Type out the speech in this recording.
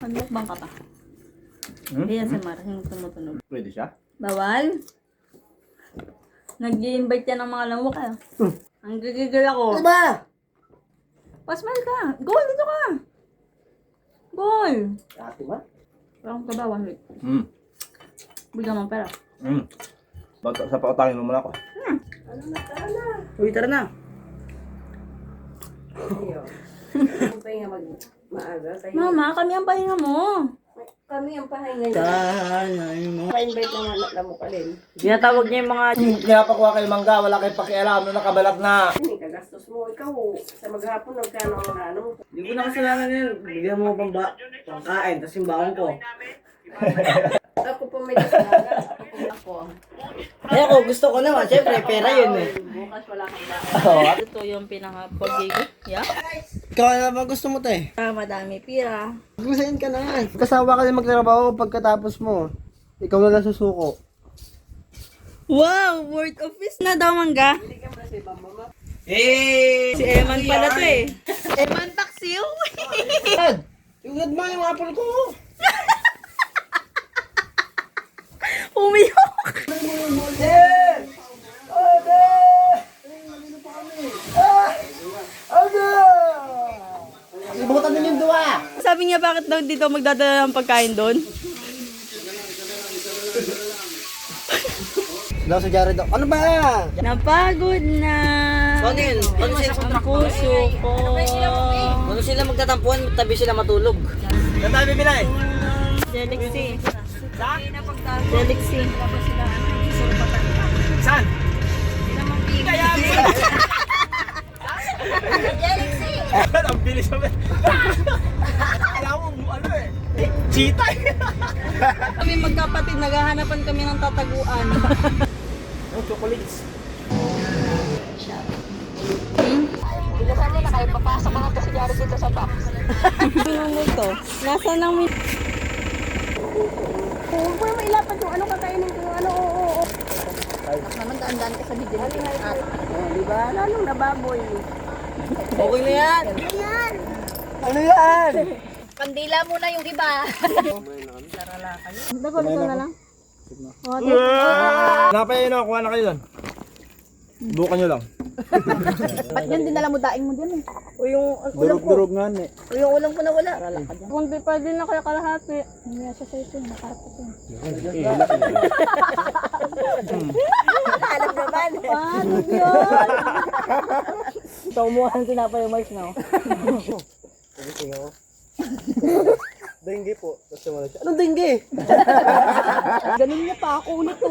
Magmukbang ka pa. Ayan si Mar, yung tumutunog. Pwede siya? Bawal? Nag-i-invite yan ng mga lamok eh. Ang gigigil ako. Ano ba? Pasmile ka. Goal, dito ka. Goal. Ate ba? Parang ka ba, 1 week. Bigyan mo ng pera. Sa pautangin mo muna ako. Uy, tara na. Pahinga maaga sa'yo. Mama, kami ang pahinga mo. Kami ang pahinga niya. Tanay mo. Pa-invite naman na mo kalin. Tinatawag niya yung mga... Pinapakuha kayo mangga, wala kayong pakialam, no nakabalat na. Hindi kagastos mo. Ikaw, sa maghapon, nagkano ang ano. Hindi ko na kasalanan yun. Bigyan mo pangkain, tapos yung baon ko. Ako pa may kasalanan. Ako. Eh ako, gusto ko naman. Siyempre, pera yun eh. Bukas wala kang daan. Ito yung pinaka-pagay ko. Yeah? Ikaw na ba gusto mo te? Madami pira. Gusain ka na. Kasawa ka din magtrabaho pagkatapos mo. Ikaw na lang susuko. Wow! Word of peace na daw, mangga. Eh! Si Eman pala to eh. Eman Taksiw. Dad! Yung mo yung apple ko. Umiyok. Dad! Oh, Dad! Ibutan din yung duwa. Sabi niya bakit daw dito magdadala ng pagkain doon? Daw sa Jared daw. Ano ba? Napagod na. Ano yun? Ano sila Ang puso ko. Ano sila magtatampuan, tabi sila matulog. Saan tayo bibilay? Jelixy. Jelixy. Saan? Ang bilis naman. Alam mo, ano eh. Cheetah. Kami magkapatid, naghahanapan kami ng tataguan. Oh, chocolates. Ano to? Nasa nang may... Huwag mo naman ilapan yung ano kakainin ko. Ano, oo. Naman daan-daan ka sa video. Di ba? Lalong nababoy. Okay na yan. Ano yan? Kandila muna yung iba. Dapat ito na lang. Napay na, kuha na kayo doon. Bukan nyo lang. Ba't yan dinala mo daing mo dyan eh? O yung ulam ko. Durog nga eh. O yung ulam ko na wala. Kung di pa din na kaya kalahati. Hindi siya sa ito. Nakarap ito. Alam naman. Paano yun? Ito umuhan tinapay yung mais na. Dengge po. Tapos wala siya. Anong dengge? Ganun niya pa ako ulit to.